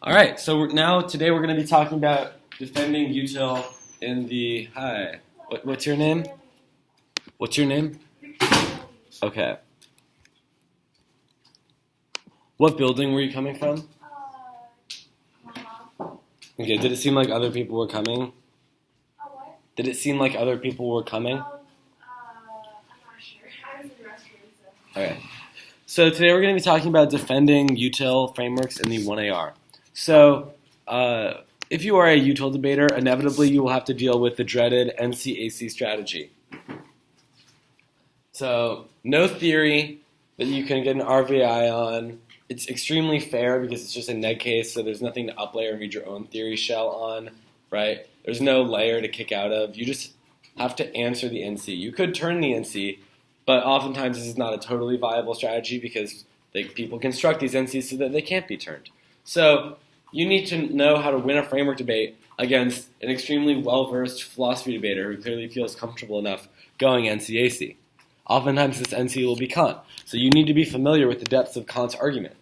All right, so today we're going to be talking about defending Util in the, hi, what's your name? What's your name? Okay. What building were you coming from? Okay, did it seem like other people were coming? What? Did it seem like other people were coming? I'm not sure. I was in the restroom, so. Okay. So today we're going to be talking about defending Util frameworks in the 1AR. So if you are a Util debater, inevitably you will have to deal with the dreaded NCAC strategy. So no theory that you can get an RVI on. It's extremely fair because it's just a neg case, so there's nothing to uplayer and read your own theory shell on, right? There's no layer to kick out of. You just have to answer the NC. You could turn the NC, but oftentimes this is not a totally viable strategy because people construct these NCs so that they can't be turned. So you need to know how to win a framework debate against an extremely well-versed philosophy debater who clearly feels comfortable enough going NCAC. Oftentimes this NC will be Kant, so you need to be familiar with the depths of Kant's argument.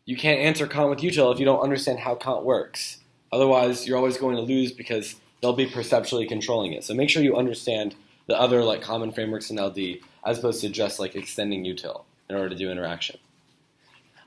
You can't answer Kant with Util if you don't understand how Kant works. Otherwise, you're always going to lose because they'll be perceptually controlling it. So make sure you understand the other common frameworks in LD as opposed to just extending Util in order to do interaction.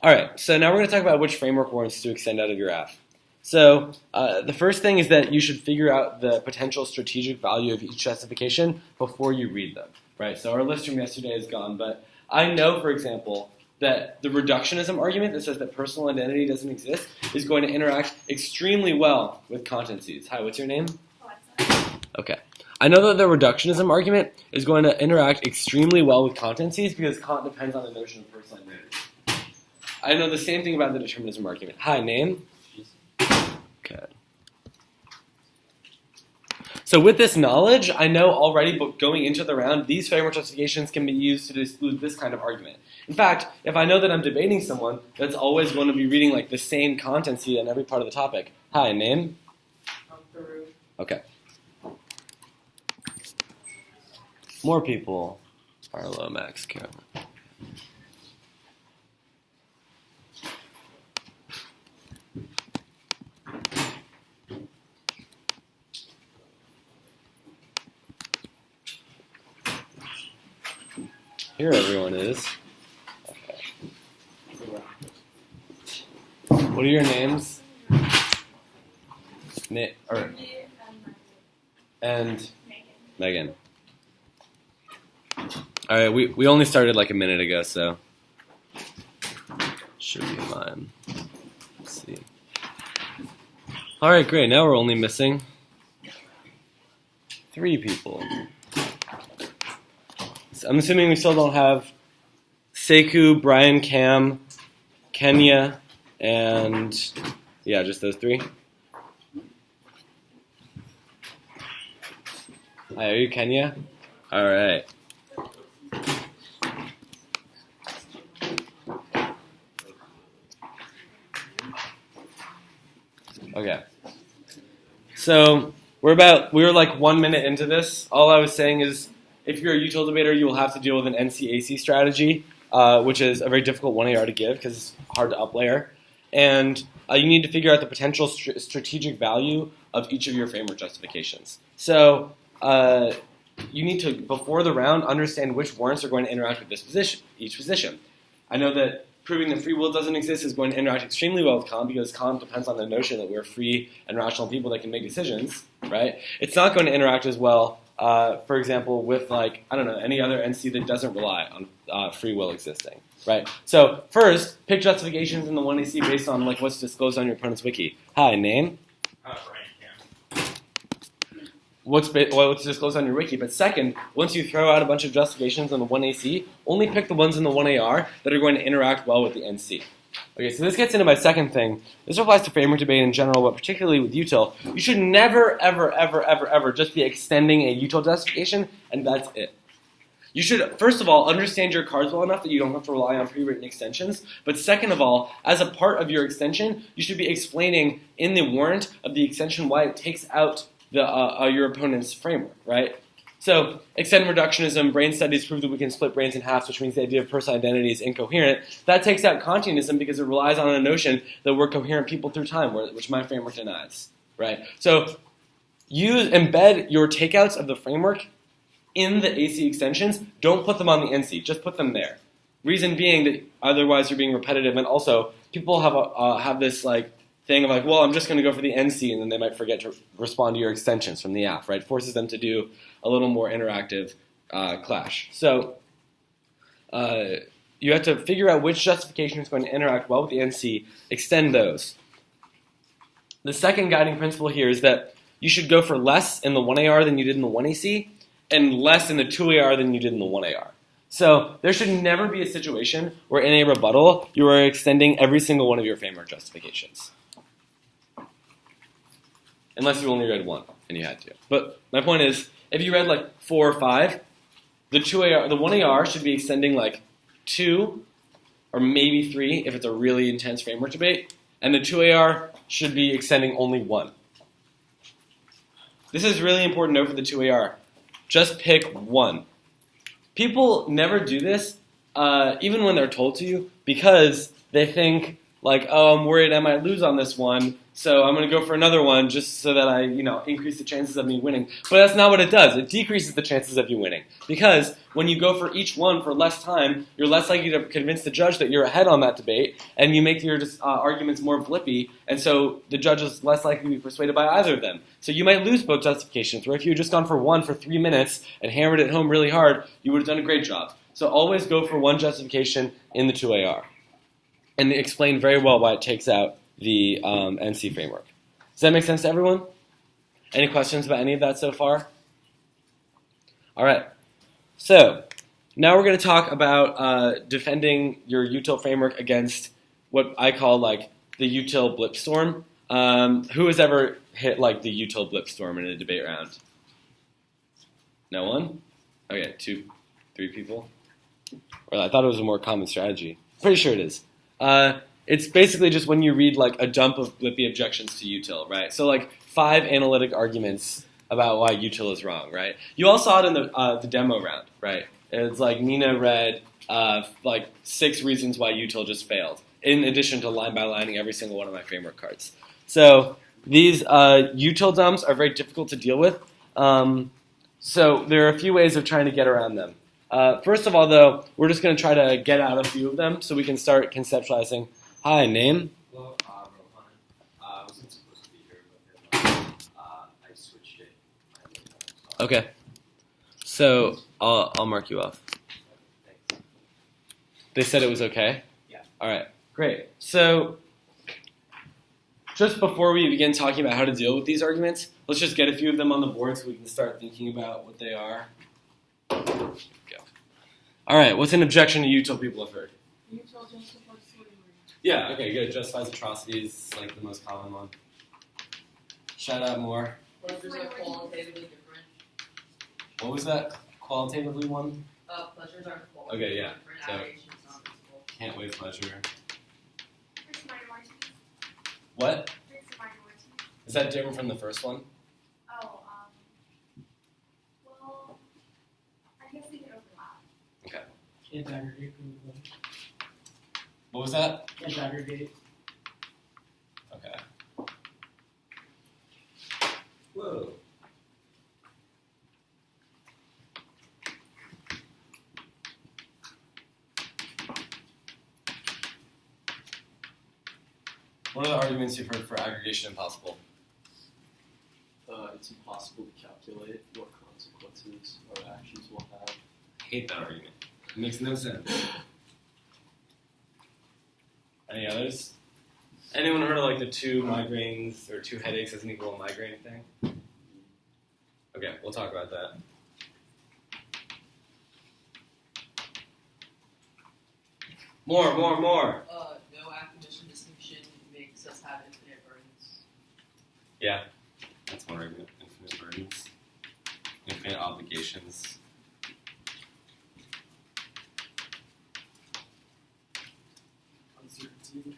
All right, so now we're going to talk about which framework warrants to extend out of your F. So the first thing is that you should figure out the potential strategic value of each justification before you read them, right? So our list from yesterday is gone, but I know, for example, that the reductionism argument that says that personal identity doesn't exist is going to interact extremely well with contencies. Hi, what's your name? Alexa. Okay. I know that the reductionism argument is going to interact extremely well with contencies because Kant depends on the notion of personal identity. I know the same thing about the determinism argument. Hi, name? Okay. So with this knowledge, I know already, but going into the round, these framework justifications can be used to exclude this kind of argument. In fact, if I know that I'm debating someone, that's always going to be reading the same contency on every part of the topic. Hi, name? Okay. More people. Arlo, Max, Carolyn. Here everyone is. Okay. What are your names? And Megan. All right, we only started a minute ago, so should be fine. Let's see. All right, great. Now we're only missing 3 people. So I'm assuming we still don't have Sekou, Brian, Cam, Kenya, and yeah, just those 3. Hi, are you Kenya? All right. Okay. So we're 1 minute into this. All I was saying is, if you're a Util debater, you will have to deal with an NCAC strategy, which is a very difficult 1AR to give because it's hard to uplayer. And you need to figure out the potential strategic value of each of your framework justifications. So you need to, before the round, understand which warrants are going to interact with each position. I know that proving that free will doesn't exist is going to interact extremely well with Kant because Kant depends on the notion that we're free and rational people that can make decisions, right? It's not going to interact as well, for example, with any other NC that doesn't rely on free will existing, right? So first, pick justifications in the 1AC based on what's disclosed on your opponent's wiki. Hi, name? What's disclosed on your wiki. But second, once you throw out a bunch of justifications on the 1AC, only pick the ones in the 1AR that are going to interact well with the NC. Okay, so this gets into my second thing. This applies to framework debate in general, but particularly with Util. You should never, ever, ever, ever, ever just be extending a Util justification, and that's it. You should, first of all, understand your cards well enough that you don't have to rely on pre-written extensions. But second of all, as a part of your extension, you should be explaining in the warrant of the extension why it takes out your opponent's framework, right? So extended reductionism, brain studies prove that we can split brains in half, which means the idea of personal identity is incoherent. That takes out Kantianism because it relies on a notion that we're coherent people through time, which my framework denies. Right? So embed your takeouts of the framework in the AC extensions. Don't put them on the NC. Just put them there. Reason being that otherwise you're being repetitive, and also people have this thing of well, I'm just going to go for the NC, and then they might forget to respond to your extensions from the app. Right? Forces them to do a little more interactive clash. So you have to figure out which justification is going to interact well with the NC. Extend those. The second guiding principle here is that you should go for less in the 1AR than you did in the 1AC, and less in the 2AR than you did in the 1AR. So there should never be a situation where in a rebuttal you are extending every single one of your framework justifications. Unless you only read one and you had to. But my point is, if you read 4 or 5, the 1AR should be extending 2 or maybe 3 if it's a really intense framework debate, and the 2AR should be extending only 1. This is really important note for the 2AR. Just pick 1. People never do this, even when they're told to, because they think, oh, I'm worried I might lose on this one, so I'm going to go for another one just so that I, increase the chances of me winning. But that's not what it does. It decreases the chances of you winning. Because when you go for each one for less time, you're less likely to convince the judge that you're ahead on that debate, and you make your arguments more flippy, and so the judge is less likely to be persuaded by either of them. So you might lose both justifications, where if you had just gone for one for 3 minutes and hammered it home really hard, you would have done a great job. So always go for one justification in the 2AR. And explain very well why it takes out the NC framework. Does that make sense to everyone? Any questions about any of that so far? All right. So now we're going to talk about defending your Util framework against what I call the Util blip storm. Who has ever hit the Util blip storm in a debate round? No one? Okay, 2, 3 people. Well, I thought it was a more common strategy. Pretty sure it is. It's basically just when you read a dump of blippy objections to Util, right? So 5 analytic arguments about why Util is wrong, right? You all saw it in the demo round, right? It's Nina read 6 reasons why Util just failed, in addition to line by lining every single one of my framework cards. So these Util dumps are very difficult to deal with. So there are a few ways of trying to get around them. First of all, though, we're just going to try to get out a few of them so we can start conceptualizing. Hi, name? Hello, Rohan. I wasn't supposed to be here, but then I switched it. Okay. So I'll mark you off. Thanks. They said it was okay? Yeah. All right, great. So just before we begin talking about how to deal with these arguments, let's just get a few of them on the board so we can start thinking about what they are. Go. All right, what's an objection to Util people have heard? Util just supports slavery. Yeah, okay, good. Justifies atrocities, the most common one. Shout out more. Pleasures are qualitatively different. What was that? Qualitatively one? Pleasures are qualitatively Okay, yeah. different. So, Adoration's not visible. can't wait pleasure. Fix minorities. What? Fix minorities. Is that different from the first one? Oh, well, I guess they could overlap. Okay. Can't aggregate from the What was that? Can't aggregate. Okay. Whoa. What are the arguments you've heard for aggregation impossible? It's impossible to calculate what consequences our actions will have. I hate that argument. It makes no sense. Any others? Anyone heard of the 2 migraines or 2 headaches doesn't equal a migraine thing? Okay, we'll talk about that. More. No acquisition distinction makes us have infinite burdens. Yeah, that's one argument. Infinite burdens. Infinite obligations. Uncertainty.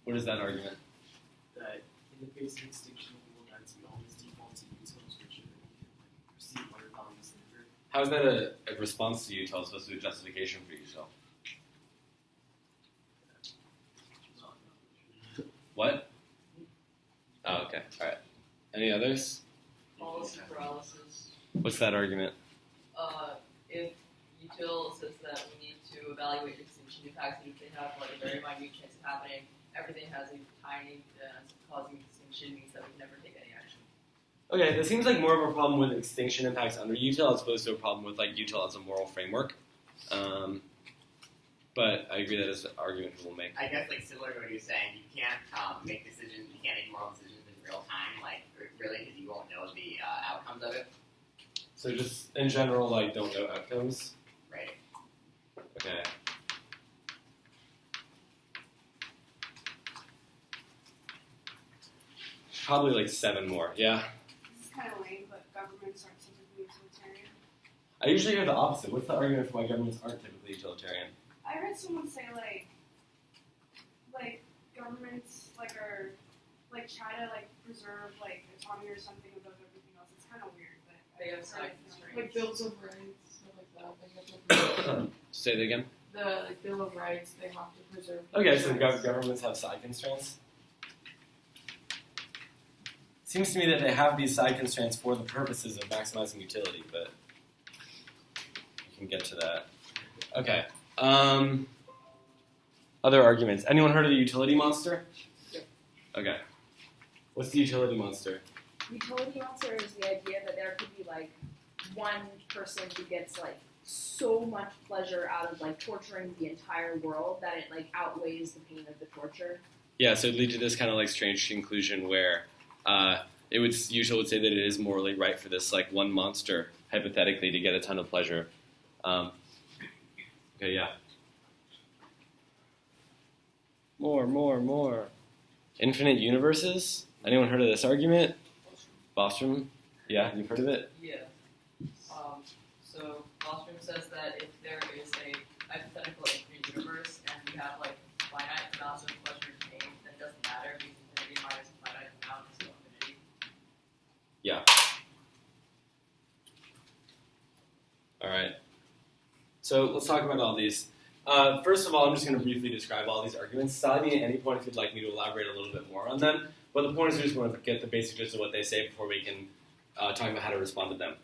What is that argument? That in the face of extinction, we will not always default to utils, which we can perceive what are boundless and How is that a response to util? It's supposed to be a justification for util. What? Oh, okay. All right. Any others? Policy paralysis. What's that argument? If Util says that we need to evaluate extinction impacts, and if they have like a very minute chance of happening, everything has a tiny chance of causing extinction means that we can never take any action. Okay, this seems like more of a problem with extinction impacts under util as opposed to a problem with like util as a moral framework. But I agree that is an argument people make. I guess like similar to what you're saying, you can't make decisions, you can't make moral decisions in real time, like really, because you won't know the outcomes of it. So just in general, like don't know outcomes. Right. Okay. Probably like 7 more. Yeah. This is kind of lame, but governments aren't typically utilitarian. I usually hear the opposite. What's the argument for why governments aren't typically utilitarian? I heard someone say like governments are try to preserve autonomy or something above everything else. It's kind of weird, but They have I've side heard it. constraints. Like bills of rights, stuff like that. They have to Say that again. the Bill of Rights. They have to preserve. Okay, so rights. governments have side constraints. Seems to me that they have these side constraints for the purposes of maximizing utility, but we can get to that. Okay. Other arguments. Anyone heard of the utility monster? Yep. Okay. What's the utility monster? Utility monster is the idea that there could be one person who gets so much pleasure out of torturing the entire world that it outweighs the pain of the torture. Yeah, so it'd lead to this kind of strange conclusion where usually would say that it is morally right for this one monster hypothetically to get a ton of pleasure. Okay, yeah. More. Infinite universes? Anyone heard of this argument? Bostrom? Yeah, you've heard of it? Yeah. So Bostrom says that if there is a hypothetical infinite universe and we have finite amounts of pleasure and pain, then it doesn't matter because infinity minus a finite amount is still infinity. Yeah. All right. So let's talk about all these. First of all, I'm just going to briefly describe all these arguments. Stop me at any point if you'd like me to elaborate a little bit more on them. But the point is we just want to get the basic gist of what they say before we can talk about how to respond to them.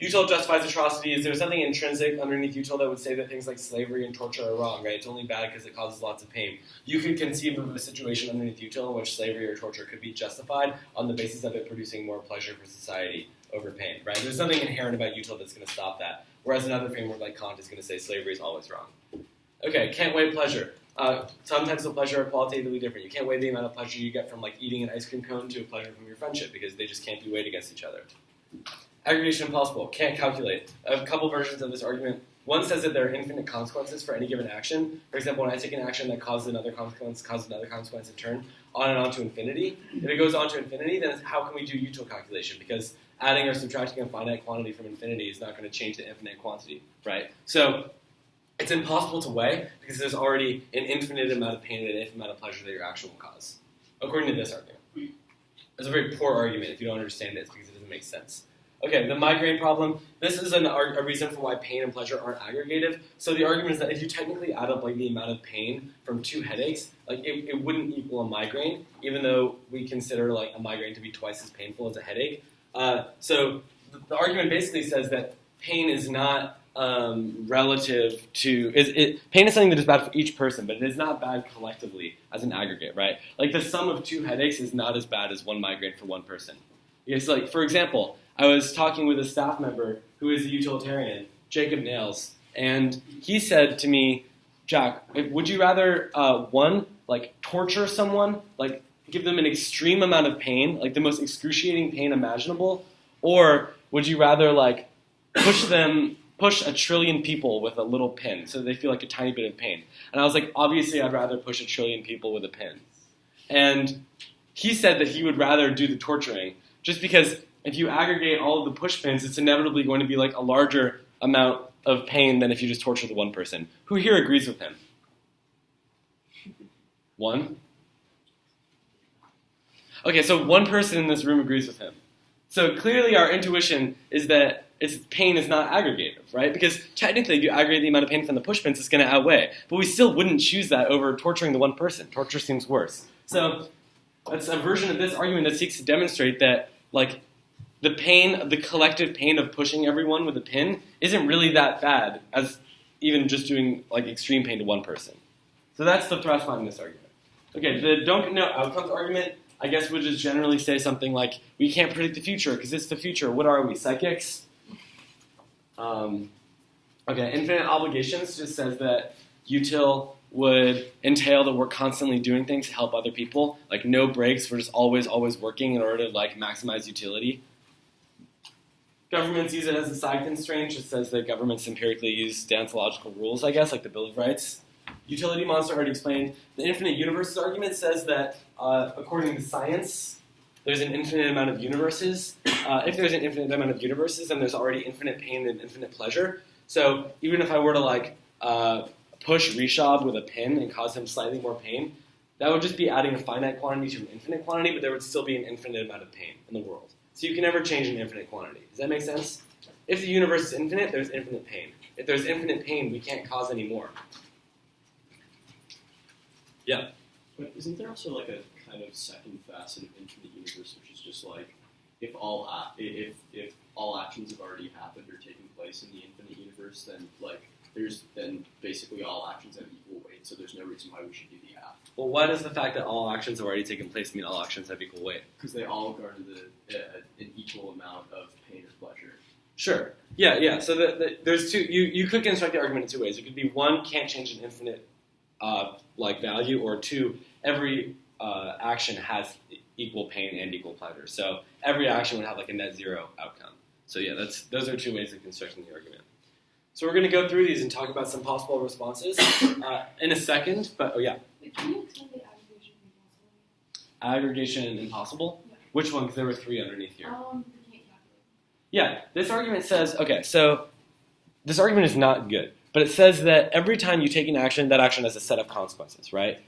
Util justifies atrocities. There's nothing intrinsic underneath util that would say that things like slavery and torture are wrong, right? It's only bad because it causes lots of pain. You could conceive of a situation underneath util in which slavery or torture could be justified on the basis of it producing more pleasure for society over pain, right? There's nothing inherent about util that's going to stop that. Whereas another framework like Kant is going to say slavery is always wrong. Okay, can't weigh pleasure. Some types of pleasure are qualitatively different. You can't weigh the amount of pleasure you get from eating an ice cream cone to a pleasure from your friendship because they just can't be weighed against each other. Aggregation impossible. Can't calculate. A couple versions of this argument. One says that there are infinite consequences for any given action. For example, when I take an action that causes another consequence in turn, on and on to infinity. If it goes on to infinity, then how can we do util calculation? Because adding or subtracting a finite quantity from infinity is not going to change the infinite quantity, right? So it's impossible to weigh because there's already an infinite amount of pain and an infinite amount of pleasure that your action will cause, according to this argument. It's a very poor argument if you don't understand it because it doesn't make sense. Okay, the migraine problem. This is a reason for why pain and pleasure aren't aggregative. So the argument is that if you technically add up the amount of pain from 2 headaches, it wouldn't equal a migraine, even though we consider a migraine to be twice as painful as a headache. So the argument basically says that pain is not relative to pain is something that is bad for each person, but it is not bad collectively as an aggregate, right? The sum of 2 headaches is not as bad as 1 migraine for 1 person. It's for example, I was talking with a staff member who is a utilitarian, Jacob Nails, and he said to me, Jack, would you rather torture someone, give them an extreme amount of pain, the most excruciating pain imaginable, or would you rather push a trillion people with a little pin so they feel a tiny bit of pain? And I was obviously I'd rather push a trillion people with a pin. And he said that he would rather do the torturing just because if you aggregate all of the push pins, it's inevitably going to be a larger amount of pain than if you just torture the one person. Who here agrees with him? 1? Okay, so 1 person in this room agrees with him. So clearly our intuition is that pain is not aggregative, right? Because technically, if you aggregate the amount of pain from the push pins, it's going to outweigh. But we still wouldn't choose that over torturing the one person. Torture seems worse. So that's a version of this argument that seeks to demonstrate that, like, the pain, the collective pain of pushing everyone with a pin isn't really that bad as even just doing, like, extreme pain to one person. So that's the thrust behind this argument. Okay, the don't know outcomes argument, I guess, would just generally say something like, we can't predict the future because it's the future. What are we, psychics? Okay, infinite obligations just says that util would entail that we're constantly doing things to help other people. Like, no breaks, we're just always working in order to, like, maximize utility. Governments use it as a side constraint, just says that governments empirically use deontological rules, I guess, like the Bill of Rights. Utility monster already explained. The infinite universes argument says that, according to science, there's an infinite amount of universes. If there's an infinite amount of universes, then there's already infinite pain and infinite pleasure. So even if I were to, like, push Rishab with a pin and cause him slightly more pain, that would just be adding a finite quantity to an infinite quantity, but there would still be an infinite amount of pain in the world. So you can never change an infinite quantity. Does that make sense? If the universe is infinite, there's infinite pain. If there's infinite pain, we can't cause any more. Yeah. But isn't there also like a kind of second facet of infinite universe, which is just like if all actions have already happened or taken place in the infinite universe, then then basically all actions have equal weight. So there's no reason why we should do the half. Well, why does the fact that all actions have already taken place mean all actions have equal weight? Because they all garner an equal amount of pain or pleasure. Sure. Yeah. So there's two. You could construct the argument in two ways. It could be one, can't change an infinite value, or two, every action has equal pain and equal pleasure. So every action would have like a net zero outcome. So yeah, those are two ways of constructing the argument. So we're going to go through these and talk about some possible responses in a second. But Wait, can you explain the aggregation impossibility? Aggregation impossible? Yeah. Which one? Because there were three underneath here. We can't calculate. Yeah, this argument says, okay, so this argument is not good, but it says that every time you take an action, that action has a set of consequences, right?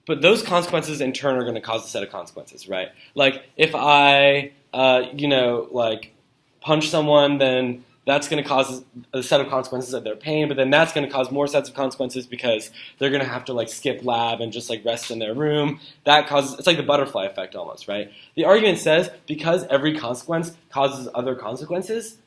But those consequences in turn are going to cause a set of consequences, right? Like, if I, punch someone, then that's going to cause a set of consequences of their pain, but then that's going to cause more sets of consequences because they're going to have to, like, skip lab and just, like, rest in their room. That causes, it's like the butterfly effect almost, right? The argument says because every consequence causes other consequences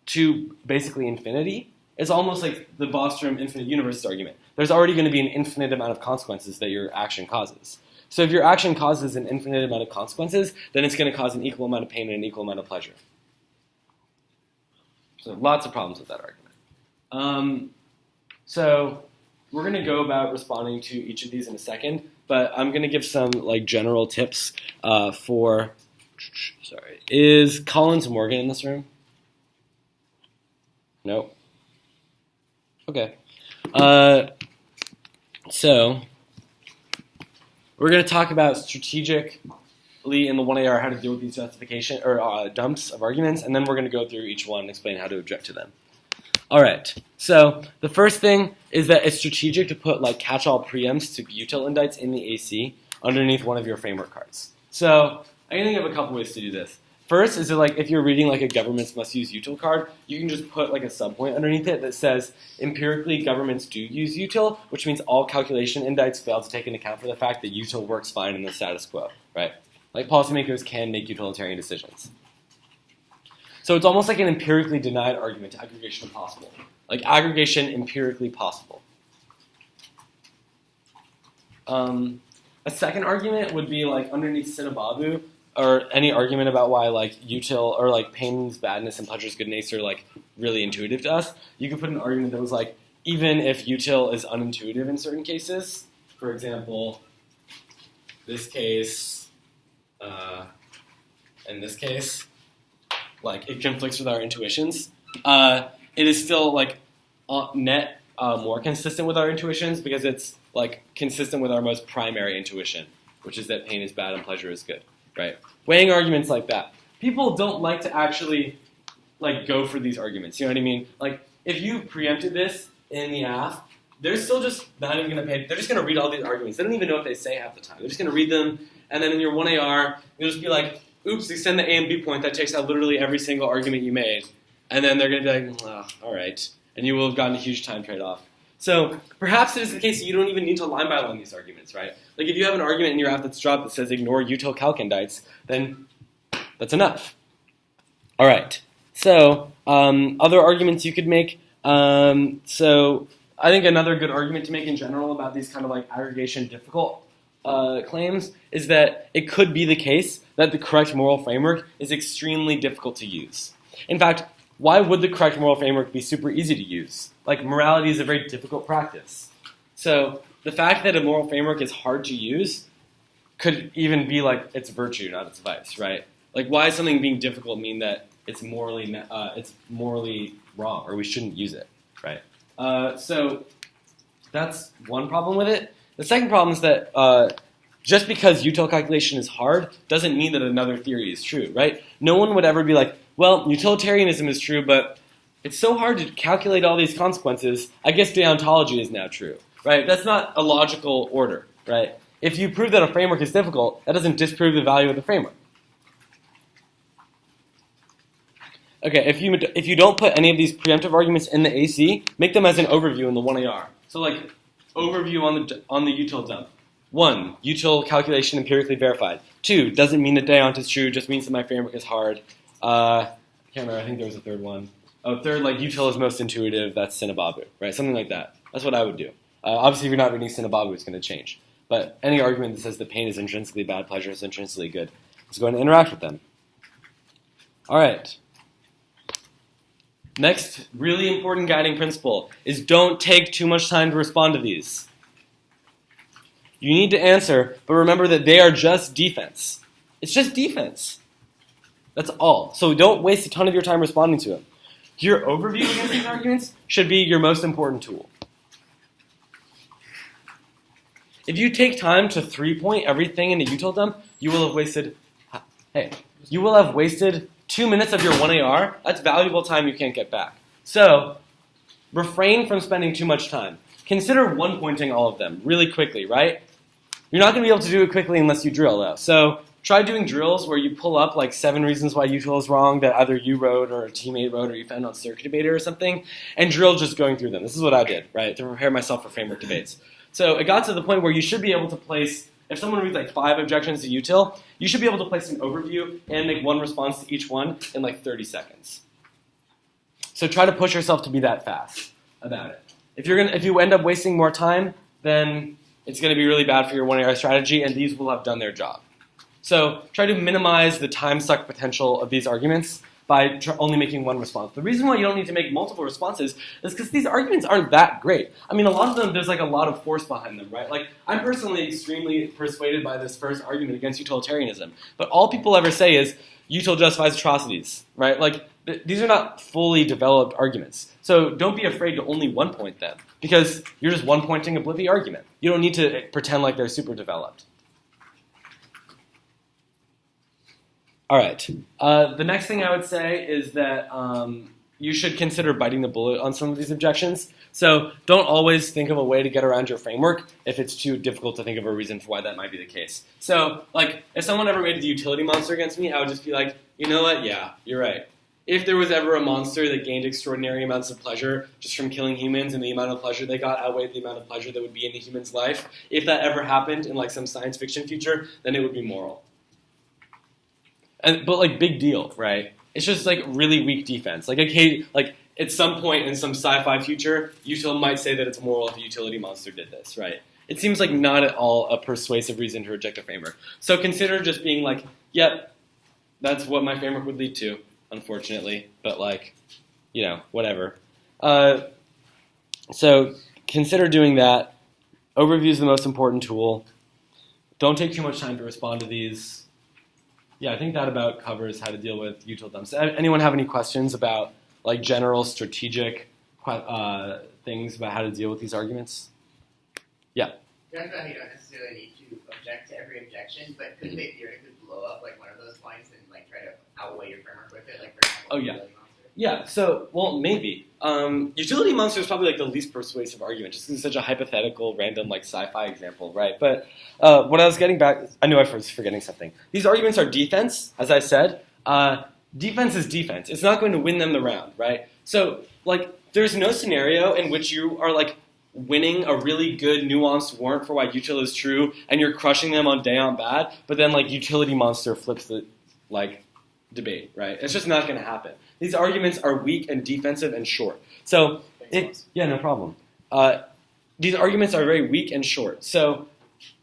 to basically infinity, it's almost like the Bostrom infinite universes argument. There's already going to be an infinite amount of consequences that your action causes. So if your action causes an infinite amount of consequences, then it's going to cause an equal amount of pain and an equal amount of pleasure. So lots of problems with that argument. So we're going to go about responding to each of these in a second, but I'm going to give some like general tips for. Sorry, is Collins Morgan in this room? No. Okay. So we're going to talk about strategically in the 1AR how to deal with these justification or dumps of arguments, and then we're going to go through each one and explain how to object to them. All right. So the first thing is that it's strategic to put like catch-all preempts to util indites in the AC underneath one of your framework cards. So I can think of a couple ways to do this. First is that, like, if you're reading like a governments must use util card, you can just put like a subpoint underneath it that says empirically governments do use util, which means all calculation indites fail to take into account for the fact that util works fine in the status quo, right? Like policymakers can make utilitarian decisions. So it's almost like an empirically denied argument to aggregation impossible. Like aggregation empirically possible. A second argument would be like underneath Sinababu, or any argument about why like util or like pain's badness and pleasure's goodness are like really intuitive to us. You could put an argument that was like, even if util is unintuitive in certain cases, for example, this case, in this case, like it conflicts with our intuitions, it is still like net more consistent with our intuitions because it's like consistent with our most primary intuition, which is that pain is bad and pleasure is good. Right, weighing arguments like that. People don't like to actually like go for these arguments. You know what I mean? Like if you preempted this in the AF, they're still just not even going to pay. They're just going to read all these arguments. They don't even know what they say half the time. They're just going to read them, and then in your 1AR, you'll just be like, oops, extend the A and B point, that takes out literally every single argument you made. And then they're going to be like, oh, all right. And you will have gotten a huge time trade-off. So perhaps it is the case that you don't even need to line by line these arguments, right? Like if you have an argument in your app that's dropped that says ignore util calcandites, then that's enough. All right. So other arguments you could make. So I think another good argument to make in general about these kind of like aggregation difficult claims is that it could be the case that the correct moral framework is extremely difficult to use. In fact, why would the correct moral framework be super easy to use? Like, morality is a very difficult practice. So the fact that a moral framework is hard to use could even be like its virtue, not its vice, right? Like, why is something being difficult mean that it's morally wrong, or we shouldn't use it, right? So that's one problem with it. The second problem is that just because util calculation is hard doesn't mean that another theory is true, right? No one would ever be like, well, utilitarianism is true, but it's so hard to calculate all these consequences, I guess deontology is now true, right? That's not a logical order, right? If you prove that a framework is difficult, that doesn't disprove the value of the framework. Okay, if you don't put any of these preemptive arguments in the AC, make them as an overview in the 1AR. So like, overview on the util dump. 1, util calculation empirically verified. 2, doesn't mean that deont is true, just means that my framework is hard. I can't remember, I think there was a third one. Oh, third, like, util is most intuitive, that's Sinababu, right? Something like that. That's what I would do. Obviously, if you're not reading Sinababu, it's going to change. But any argument that says that pain is intrinsically bad, pleasure is intrinsically good, let's go ahead and interact with them. All right. Next, really important guiding principle is don't take too much time to respond to these. You need to answer, but remember that they are just defense. It's just defense. That's all. So don't waste a ton of your time responding to them. Your overview against these arguments should be your most important tool. If you take time to 3-point everything in a util dump, you will have wasted 2 minutes of your 1AR. That's valuable time you can't get back. So refrain from spending too much time. Consider one-pointing all of them really quickly, right? You're not going to be able to do it quickly unless you drill, though. So try doing drills where you pull up like 7 reasons why util is wrong that either you wrote or a teammate wrote or you found on Circuit Debater or something, and drill just going through them. This is what I did, right, to prepare myself for framework debates. So it got to the point where you should be able to place, if someone reads like 5 objections to util, you should be able to place an overview and make one response to each one in like 30 seconds. So try to push yourself to be that fast about it. If you end up wasting more time, then it's going to be really bad for your 1AR strategy, and these will have done their job. So try to minimize the time-suck potential of these arguments by only making one response. The reason why you don't need to make multiple responses is because these arguments aren't that great. I mean, a lot of them, there's like a lot of force behind them, right? Like, I'm personally extremely persuaded by this first argument against utilitarianism, but all people ever say is, util justifies atrocities, right? Like, these are not fully developed arguments. So don't be afraid to only one-point them, because you're just one-pointing a blippy argument. You don't need to pretend like they're super developed. All right. The next thing I would say is that you should consider biting the bullet on some of these objections. So don't always think of a way to get around your framework if it's too difficult to think of a reason for why that might be the case. So, like, if someone ever made the utility monster against me, I would just be like, you know what? Yeah, you're right. If there was ever a monster that gained extraordinary amounts of pleasure just from killing humans and the amount of pleasure they got outweighed the amount of pleasure that would be in a human's life, if that ever happened in like some science fiction future, then it would be moral. But like, big deal, right? It's just like really weak defense. Like at some point in some sci-fi future, util might say that it's moral if a utility monster did this, right? It seems like not at all a persuasive reason to reject a framework. So consider just being like, yep, that's what my framework would lead to, unfortunately. But like, you know, whatever. So consider doing that. Overview is the most important tool. Don't take too much time to respond to these. Yeah, I think that about covers how to deal with util dumps. Anyone have any questions about like general strategic things about how to deal with these arguments? Yeah. You talked about how you don't necessarily need to object to every objection, but couldn't they theoretically blow up like one of those points and like try to outweigh your framework with it? Like, for example, Oh, yeah. utility monster? Yeah, so, well, maybe. Utility monster is probably like the least persuasive argument, just because it's such a hypothetical, random, like sci-fi example, right? But what I was getting back, I knew I was forgetting something. These arguments are defense, as I said. Defense is defense. It's not going to win them the round, right? So, like, there's no scenario in which you are, like, winning a really good, nuanced warrant for why util is true, and you're crushing them on day on bad, but then, like, utility monster flips the, like, debate, right? It's just not going to happen. These arguments are weak and defensive and short. So, yeah, no problem. These arguments are very weak and short. So,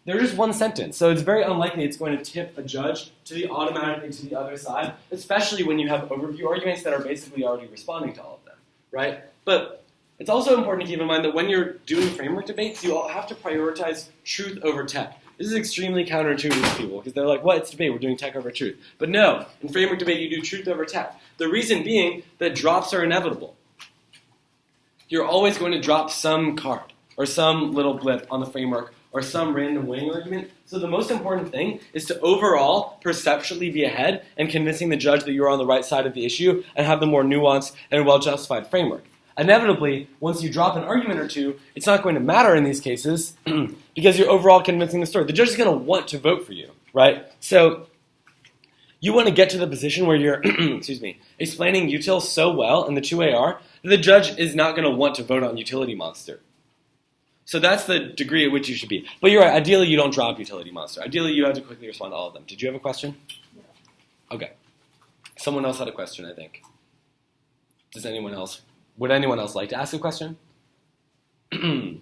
they're just one sentence. So it's very unlikely it's going to tip a judge automatically to the other side, especially when you have overview arguments that are basically already responding to all of them, right? But it's also important to keep in mind that when you're doing framework debates, you all have to prioritize truth over tech. This is extremely counterintuitive to people because they're like, what? It's debate. We're doing tech over truth. But no, in framework debate, you do truth over tech. The reason being that drops are inevitable. You're always going to drop some card or some little blip on the framework or some random winning argument. So the most important thing is to overall perceptually be ahead and convincing the judge that you're on the right side of the issue and have the more nuanced and well-justified framework. Inevitably, once you drop an argument or two, it's not going to matter in these cases because you're overall convincing the story. The judge is going to want to vote for you, right? So you want to get to the position where you're explaining util so well in the 2AR that the judge is not going to want to vote on utility monster. So that's the degree at which you should be. But you're right, ideally you don't drop utility monster. Ideally you have to quickly respond to all of them. Did you have a question? No. Okay. Someone else had a question, I think. Would anyone else like to ask a question? Yeah. Can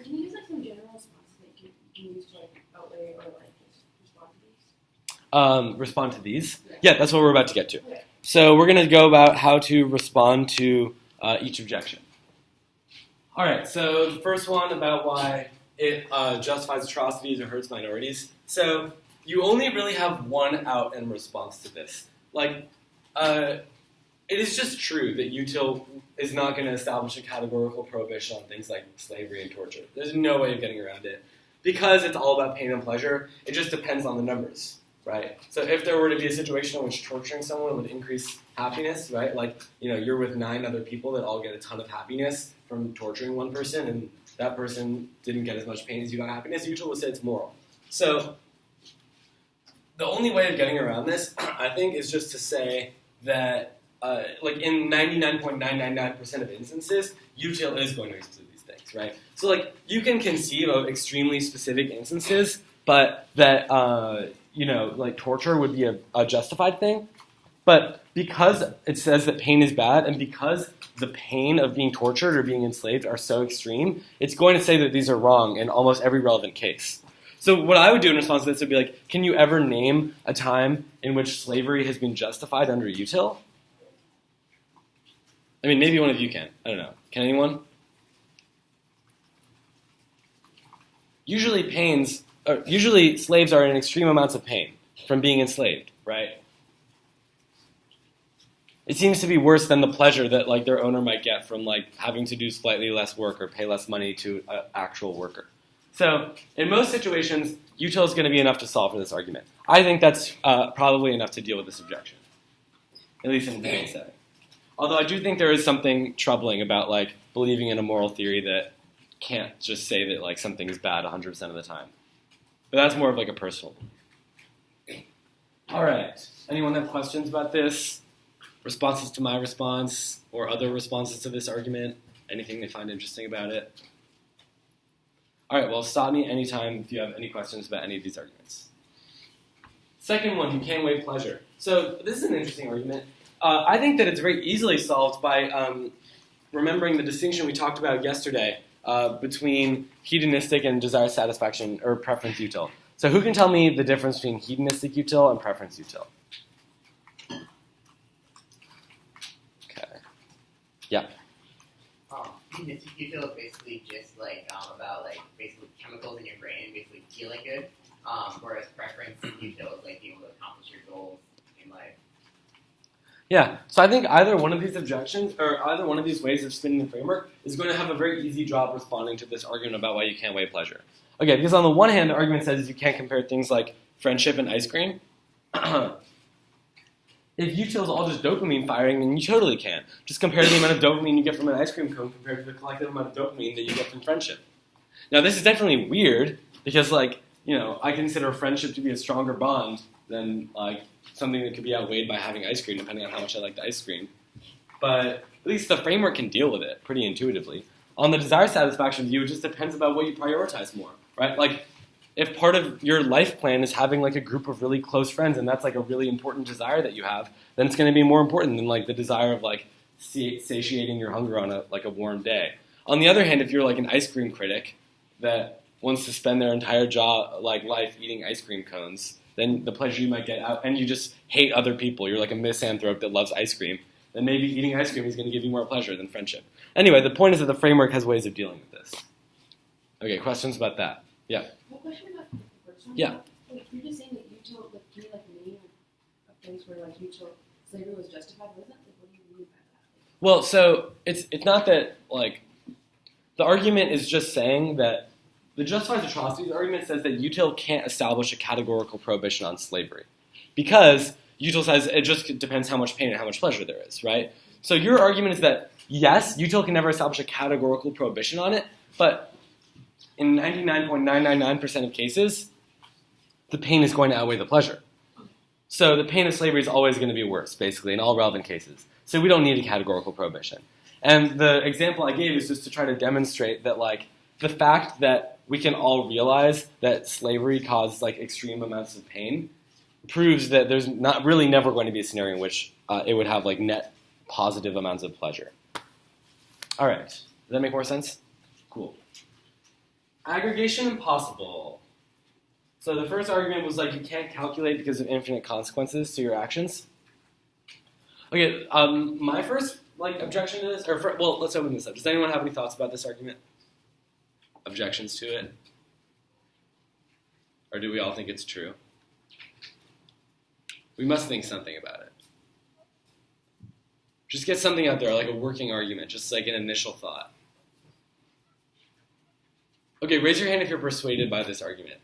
you use like some general responses that you can use to like outweigh or like just respond to these? Respond to these? Yeah. Yeah, that's what we're about to get to. Okay. So we're going to go about how to respond to each objection. All right, so the first one about why it justifies atrocities or hurts minorities. So you only really have one out in response to this. Like, it is just true that util is not going to establish a categorical prohibition on things like slavery and torture. There's no way of getting around it. Because it's all about pain and pleasure, it just depends on the numbers, right? So if there were to be a situation in which torturing someone would increase happiness, right? Like, you're with 9 other people that all get a ton of happiness from torturing one person, and that person didn't get as much pain as you got happiness, util would say it's moral. So the only way of getting around this, I think, is just to say that, like in 99.999% of instances, util is going to exclude these things, right? So like you can conceive of extremely specific instances, but that like torture would be a justified thing. But because it says that pain is bad, and because the pain of being tortured or being enslaved are so extreme, it's going to say that these are wrong in almost every relevant case. So what I would do in response to this would be like, can you ever name a time in which slavery has been justified under util? I mean, maybe one of you can. I don't know. Can anyone? Usually slaves are in extreme amounts of pain from being enslaved, right? It seems to be worse than the pleasure that like their owner might get from like having to do slightly less work or pay less money to an actual worker. So in most situations, util is going to be enough to solve for this argument. I think that's probably enough to deal with this objection, at least in the debate setting. Although I do think there is something troubling about like believing in a moral theory that can't just say that like something is bad 100% of the time. But that's more of like a personal belief. All right. Anyone have questions about this? Responses to my response or other responses to this argument? Anything they find interesting about it? All right, well, stop me anytime if you have any questions about any of these arguments. Second one, you can weigh pleasure. So this is an interesting argument. I think that it's very easily solved by remembering the distinction we talked about yesterday between hedonistic and desire satisfaction or preference util. So who can tell me the difference between hedonistic util and preference util? Yeah. Hedonistic util is basically just like about like basically chemicals in your brain, basically feeling good. Whereas preference util is like being able to accomplish your goals in life. Yeah. So I think either one of these objections or either one of these ways of spinning the framework is going to have a very easy job responding to this argument about why you can't weigh pleasure. Okay, because on the one hand, the argument says you can't compare things like friendship and ice cream. if Util is all just dopamine firing, then you totally can. Just compare the amount of dopamine you get from an ice cream cone compared to the collective amount of dopamine that you get from friendship. Now, this is definitely weird because, like, you know, I consider friendship to be a stronger bond than, like, something that could be outweighed by having ice cream, depending on how much I like the ice cream. But at least the framework can deal with it pretty intuitively. On the desire satisfaction view, it just depends about what you prioritize more, right? Like, if part of your life plan is having, like, a group of really close friends, and that's, like, a really important desire that you have, then it's going to be more important than, like, the desire of, like, satiating your hunger on a warm day. On the other hand, if you're, like, an ice cream critic that wants to spend their entire life eating ice cream cones, then the pleasure you might get out, and you just hate other people, you're like a misanthrope that loves ice cream, then maybe eating ice cream is going to give you more pleasure than friendship. Anyway, the point is that the framework has ways of dealing with this. Okay, questions about that? Yeah. What question about the first one? Yeah. Wait, you're just saying that Util, like, can you, like, name a place where, like, Util slavery was justified, wasn't it? Like, what do you mean by that? Well, so it's not that, like, the argument is just saying that the justifies atrocities argument says that Util can't establish a categorical prohibition on slavery because Util says it just depends how much pain and how much pleasure there is, right? So your argument is that, yes, Util can never establish a categorical prohibition on it, but in 99.999% of cases, the pain is going to outweigh the pleasure. So the pain of slavery is always going to be worse, basically, in all relevant cases. So we don't need a categorical prohibition. And the example I gave is just to try to demonstrate that, like, the fact that we can all realize that slavery caused, like, extreme amounts of pain proves that there's not really never going to be a scenario in which it would have, like, net positive amounts of pleasure. All right. Does that make more sense? Cool. Aggregation impossible. So the first argument was, like, you can't calculate because of infinite consequences to your actions. Okay, my first, like, objection to this, well, let's open this up. Does anyone have any thoughts about this argument? Objections to it? Or do we all think it's true? We must think something about it. Just get something out there, like a working argument, just like an initial thought. Okay, raise your hand if you're persuaded by this argument.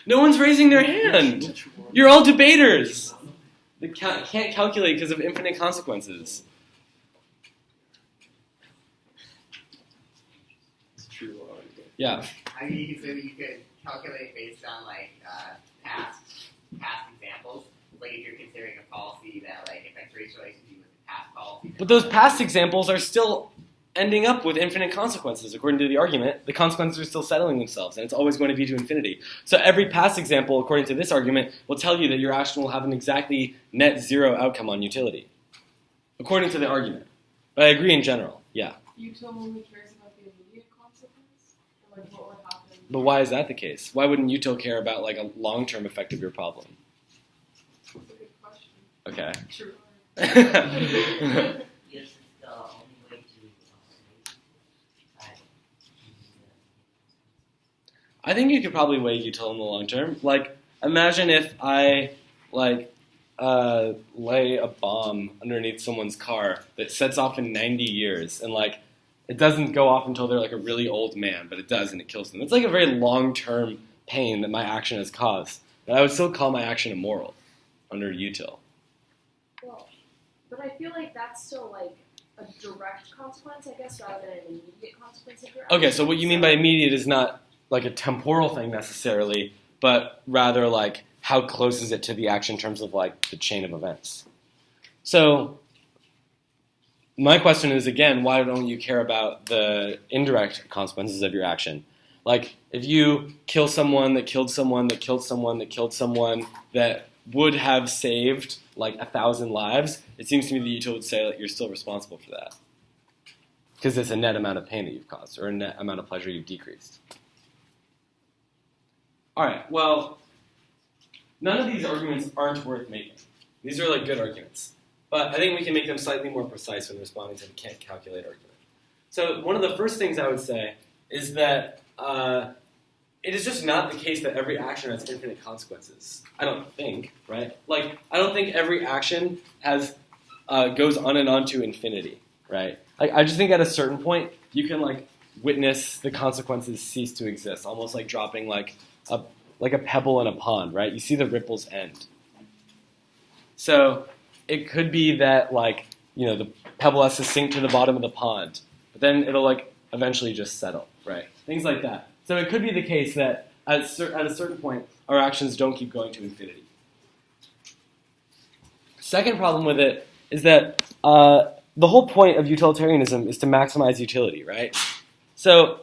No one's raising their hand! You're all debaters! They can't calculate because of infinite consequences. It's true. Yeah. I mean, you could calculate based on, like, past examples. Like, if you're considering a policy that, like, affects race relations with the past policy. But those past examples are still ending up with infinite consequences, according to the argument. The consequences are still settling themselves, and it's always going to be to infinity. So every past example, according to this argument, will tell you that your action will have an exactly net zero outcome on utility, according to the argument. But I agree in general, yeah. Util only cares about the immediate consequence? Or, like, what would happen? But why is that the case? Why wouldn't Util care about, like, a long-term effect of your problem? That's a good question. Okay. True. Yes, it's the only way to I think you could probably weigh Util in the long term. Like, imagine if I, like, lay a bomb underneath someone's car that sets off in 90 years, and, like, it doesn't go off until they're, like, a really old man, but it does, and it kills them. It's, like, a very long-term pain that my action has caused. But I would still call my action immoral under Util. Well, but I feel like that's still, like, a direct consequence, I guess, rather than an immediate consequence of your action. Okay, so what you mean by immediate is not, like, a temporal thing necessarily, but rather, like, how close is it to the action in terms of, like, the chain of events. So my question is, again, why don't you care about the indirect consequences of your action? Like, if you kill someone that killed someone that killed someone that killed someone that would have saved, like, 1,000 lives, it seems to me that Util would say that you're still responsible for that. Because it's a net amount of pain that you've caused, or a net amount of pleasure you've decreased. All right, well, none of these arguments aren't worth making. These are, like, good arguments. But I think we can make them slightly more precise when responding to the can't calculate argument. So one of the first things I would say is that it is just not the case that every action has infinite consequences. I don't think, right? Like, I don't think every action has goes on and on to infinity, right? Like, I just think at a certain point, you can, like, witness the consequences cease to exist, almost like dropping, like a pebble in a pond, right? You see the ripples end. So it could be that like the pebble has to sink to the bottom of the pond, but then it'll like eventually just settle, right? Things like that. So it could be the case that at a certain point our actions don't keep going to infinity. Second problem with it is that the whole point of utilitarianism is to maximize utility, right? So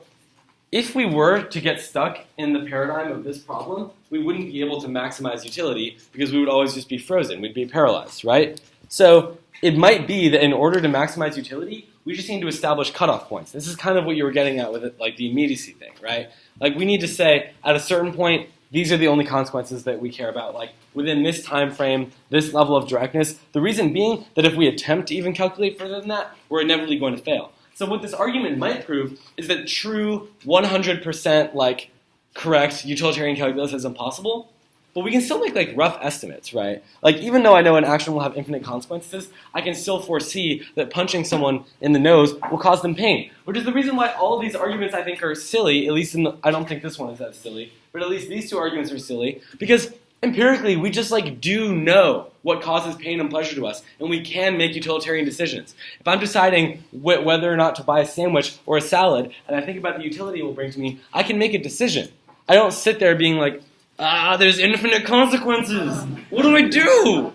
if we were to get stuck in the paradigm of this problem, we wouldn't be able to maximize utility because we would always just be frozen. We'd be paralyzed, right? So it might be that in order to maximize utility, we just need to establish cutoff points. This is kind of what you were getting at with it, like the immediacy thing, right? Like we need to say at a certain point, these are the only consequences that we care about. Like within this time frame, this level of directness. The reason being that if we attempt to even calculate further than that, we're inevitably going to fail. So what this argument might prove is that true 100% like correct utilitarian calculus is impossible, but we can still make like rough estimates, right? Like even though I know an action will have infinite consequences, I can still foresee that punching someone in the nose will cause them pain, which is the reason why all of these arguments I think are silly, at least I don't think this one is that silly, but at least these two arguments are silly, because empirically we just like do know what causes pain and pleasure to us, and we can make utilitarian decisions. If I'm deciding whether or not to buy a sandwich or a salad, and I think about the utility it will bring to me, I can make a decision. I don't sit there being like, there's infinite consequences. What do I do?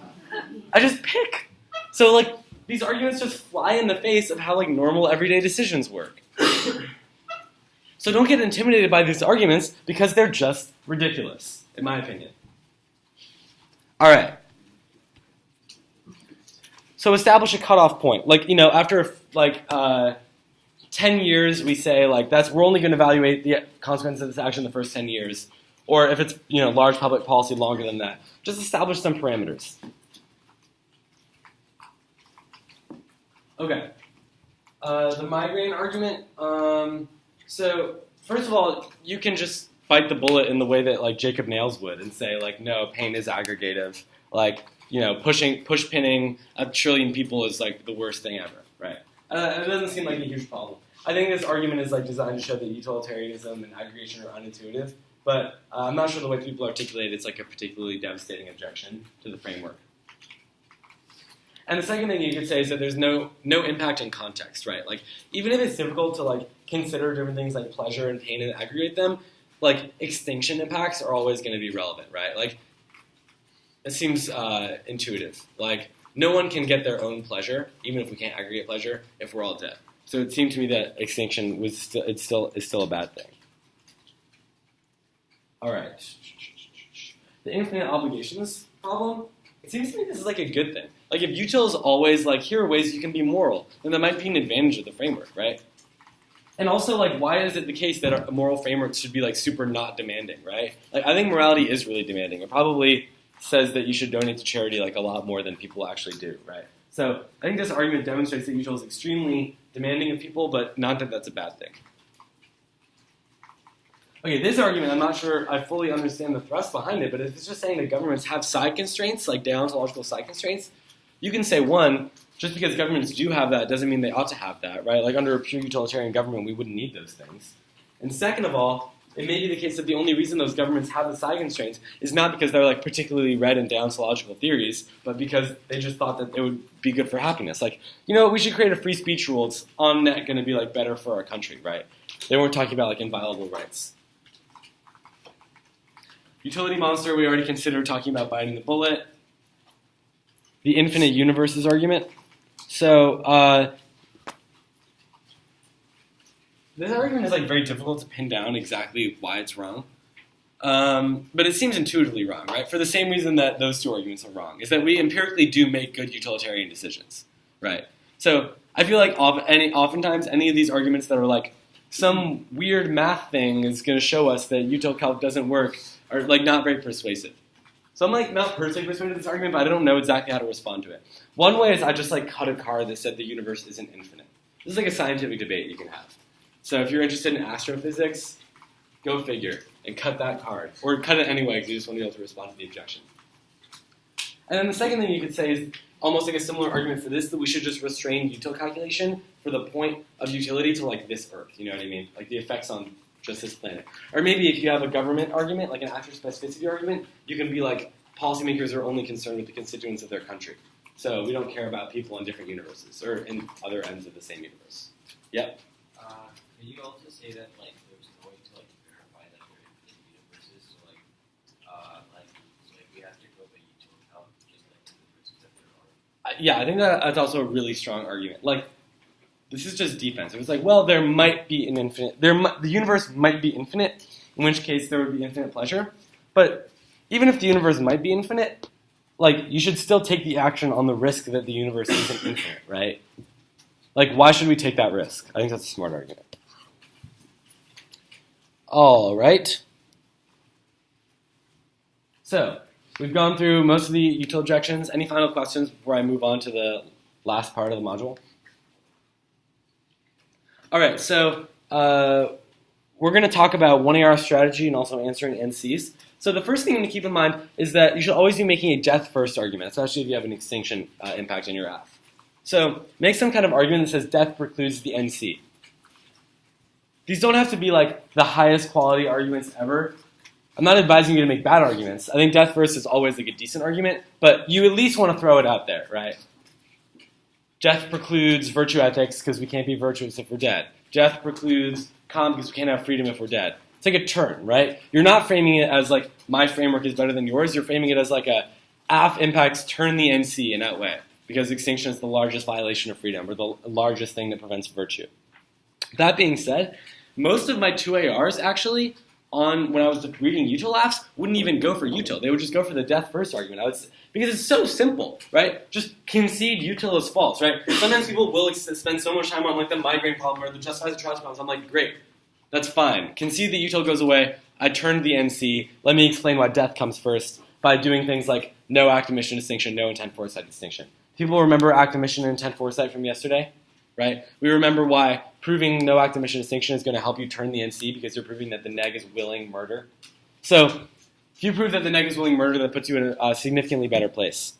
I just pick. So like these arguments just fly in the face of how like normal everyday decisions work. So don't get intimidated by these arguments because they're just ridiculous, in my opinion. All right. So establish a cutoff point. Like, after like 10 years, we say like we're only going to evaluate the consequences of this action in the first 10 years. Or if it's large public policy, longer than that. Just establish some parameters. Okay. The migraine argument. So first of all, you can just bite the bullet in the way that like Jacob Nails would and say like, no, pain is aggregative. Like push pinning a trillion people is like the worst thing ever, right? It doesn't seem like a huge problem. I think this argument is like designed to show that utilitarianism and aggregation are unintuitive. But I'm not sure the way people articulate it's like a particularly devastating objection to the framework. And the second thing you could say is that there's no impact in context, right? Like even if it's difficult to like consider different things like pleasure and pain and aggregate them, like extinction impacts are always going to be relevant, right? Like it seems intuitive. Like no one can get their own pleasure, even if we can't aggregate pleasure, if we're all dead. So it seemed to me that extinction is still a bad thing. All right. The infinite obligations problem, it seems to me this is like a good thing. Like if util is always like, here are ways you can be moral, then that might be an advantage of the framework, right? And also like, why is it the case that a moral framework should be like super not demanding, right? Like I think morality is really demanding. It probably says that you should donate to charity like a lot more than people actually do, right? So I think this argument demonstrates that util is extremely demanding of people, but not that that's a bad thing. Okay, this argument, I'm not sure I fully understand the thrust behind it, but if it's just saying that governments have side constraints, like deontological side constraints, you can say, one, just because governments do have that doesn't mean they ought to have that, right? Like under a pure utilitarian government, we wouldn't need those things. And second of all, it may be the case that the only reason those governments have the side constraints is not because they're like particularly read in deontological theories, but because they just thought that it would be good for happiness. Like, we should create a free speech rule. It's on net going to be like better for our country, right? They weren't talking about like inviolable rights. Utility monster, we already considered talking about biting the bullet. The infinite universes argument. So this argument is like very difficult to pin down exactly why it's wrong. But it seems intuitively wrong, right? For the same reason that those two arguments are wrong, is that we empirically do make good utilitarian decisions, right? So I feel like oftentimes any of these arguments that are like some weird math thing is going to show us that util calc doesn't work are like not very persuasive. So I'm like not personally persuaded of this argument, but I don't know exactly how to respond to it. One way is I just like cut a card that said the universe isn't infinite. This is like a scientific debate you can have. So if you're interested in astrophysics, go figure and cut that card. Or cut it anyway because you just want to be able to respond to the objection. And then the second thing you could say is almost like a similar argument for this, that we should just restrain util calculation for the point of utility to like this Earth. You know what I mean? Like the effects on just this planet. Or maybe if you have a government argument, like an actor specificity argument, you can be like, policymakers are only concerned with the constituents of their country. So we don't care about people in different universes or in other ends of the same universe. Yep. Can you also say that like there's no way to like verify that they're in universes? So like we have to go by util count, just like the universes that there are. Yeah, I think that's also a really strong argument. Like, this is just defense. It was like, well, there might be an infinite. The universe might be infinite, in which case there would be infinite pleasure. But even if the universe might be infinite, like, you should still take the action on the risk that the universe isn't infinite, right? Like, why should we take that risk? I think that's a smart argument. All right. So, we've gone through most of the util objections. Any final questions before I move on to the last part of the module? All right, so we're going to talk about 1AR strategy and also answering NCs. So the first thing to keep in mind is that you should always be making a death-first argument, especially if you have an extinction impact in your AF. So make some kind of argument that says death precludes the NC. These don't have to be like the highest quality arguments ever. I'm not advising you to make bad arguments. I think death first is always like a decent argument, but you at least want to throw it out there, right? Death precludes virtue ethics because we can't be virtuous if we're dead. Death precludes calm because we can't have freedom if we're dead. It's like a turn, right? You're not framing it as like my framework is better than yours. You're framing it as like a AF impacts turn the NC in that way because extinction is the largest violation of freedom or the largest thing that prevents virtue. That being said, most of my 2ARs actually when I was reading util AFs wouldn't even go for util. They would just go for the death first argument. Because it's so simple, right? Just concede util is false, right? Sometimes people will spend so much time on like the migraine problem or the justifies the trust problems. I'm like, great, that's fine. Concede the util goes away. I turned the NC. Let me explain why death comes first by doing things like no act omission distinction, no intent foresight distinction. People remember act omission and intent foresight from yesterday, right? We remember why proving no act omission distinction is going to help you turn the NC because you're proving that the neg is willing murder. So if you prove that the neg is willing murder, that puts you in a significantly better place.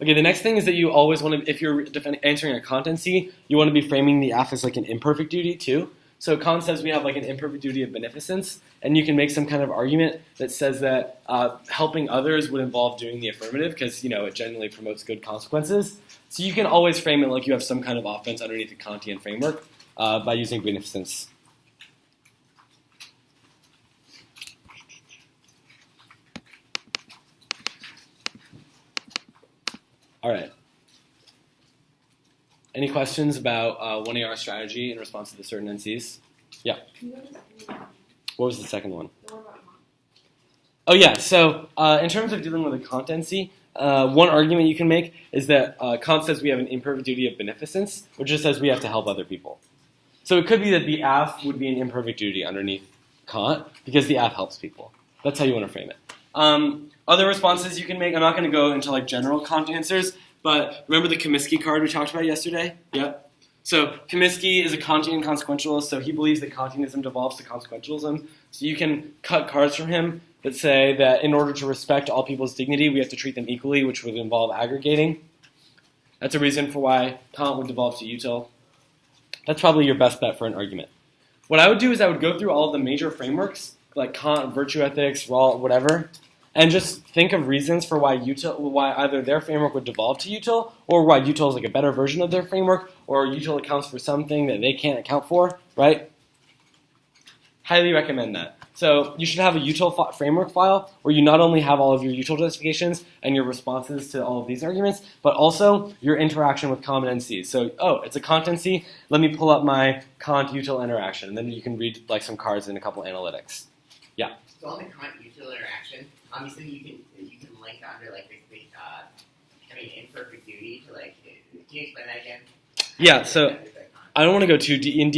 Okay, the next thing is that you always want to, if you're answering a contency, you want to be framing the AF as like an imperfect duty too. So Kant says we have like an imperfect duty of beneficence, and you can make some kind of argument that says that helping others would involve doing the affirmative because, it generally promotes good consequences. So you can always frame it like you have some kind of offense underneath the Kantian framework by using beneficence. All right. Any questions about 1AR strategy in response to the certain NCs? Yeah. What was the second one? Oh, yeah. So in terms of dealing with a Kant NC, one argument you can make is that Kant says we have an imperfect duty of beneficence, which just says we have to help other people. So it could be that the AF would be an imperfect duty underneath Kant because the AF helps people. That's how you want to frame it. Other responses you can make, I'm not going to go into like general Kant answers, but remember the Comiskey card we talked about yesterday? Yep. So Comiskey is a Kantian consequentialist, so he believes that Kantianism devolves to consequentialism. So you can cut cards from him that say that in order to respect all people's dignity, we have to treat them equally, which would involve aggregating. That's a reason for why Kant would devolve to util. That's probably your best bet for an argument. What I would do is I would go through all of the major frameworks, like Kant, virtue ethics, Raw, whatever, and just think of reasons for why either their framework would devolve to util, or why util is like a better version of their framework, or util accounts for something that they can't account for, right? Highly recommend that. So you should have a util framework file where you not only have all of your util justifications and your responses to all of these arguments, but also your interaction with common NCs. So, it's a Kant NC. Let me pull up my Kant util interaction, and then you can read like some cards and a couple analytics. Yeah. So on the Kant util interaction, you said you can link under like basically imperfect duty to like. Can you explain that again? Yeah. So I don't want to go too in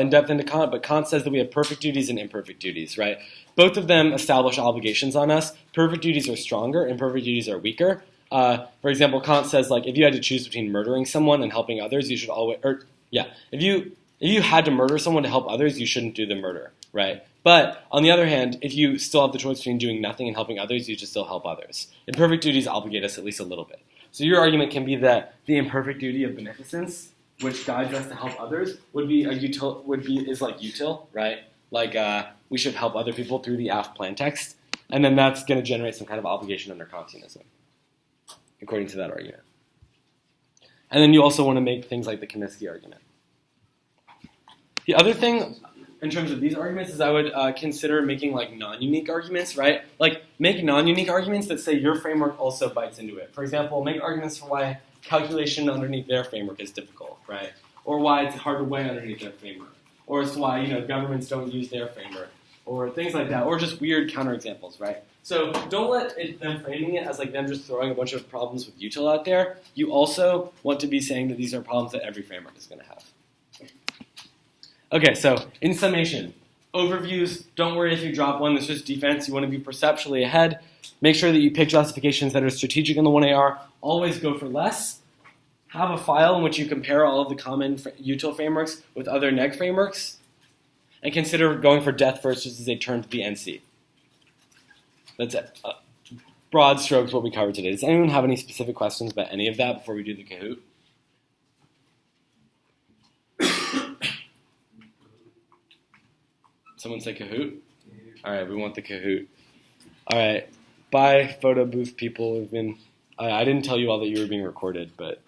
depth into Kant, but Kant says that we have perfect duties and imperfect duties, right? Both of them establish obligations on us. Perfect duties are stronger, imperfect duties are weaker. For example, Kant says like if you had to choose between murdering someone and helping others, you should always. If you had to murder someone to help others, you shouldn't do the murder, right? But on the other hand, if you still have the choice between doing nothing and helping others, you should still help others. Imperfect duties obligate us at least a little bit. So your argument can be that the imperfect duty of beneficence, which guides us to help others, is like util, right? Like we should help other people through the AF plan text, and then that's going to generate some kind of obligation under Kantianism. according to that argument. And then you also want to make things like the Comiskey argument. The other thing, in terms of these arguments, is I would consider making like non-unique arguments, right? Like make non-unique arguments that say your framework also bites into it. For example, make arguments for why calculation underneath their framework is difficult, right? Or why it's hard to weigh underneath their framework. Or as to why governments don't use their framework. Or things like that. Or just weird counterexamples, right? So don't let them framing it as like them just throwing a bunch of problems with util out there. You also want to be saying that these are problems that every framework is going to have. Okay, so in summation, overviews, don't worry if you drop one, this is defense. You want to be perceptually ahead. Make sure that you pick justifications that are strategic in the 1AR. Always go for less. Have a file in which you compare all of the common util frameworks with other neg frameworks. And consider going for depth first just as a turn to the NC. That's it. Broad strokes what we covered today. Does anyone have any specific questions about any of that before we do the Kahoot? Someone say Kahoot? All right, we want the Kahoot. All right, bye, photo booth people. I didn't tell you all that you were being recorded, but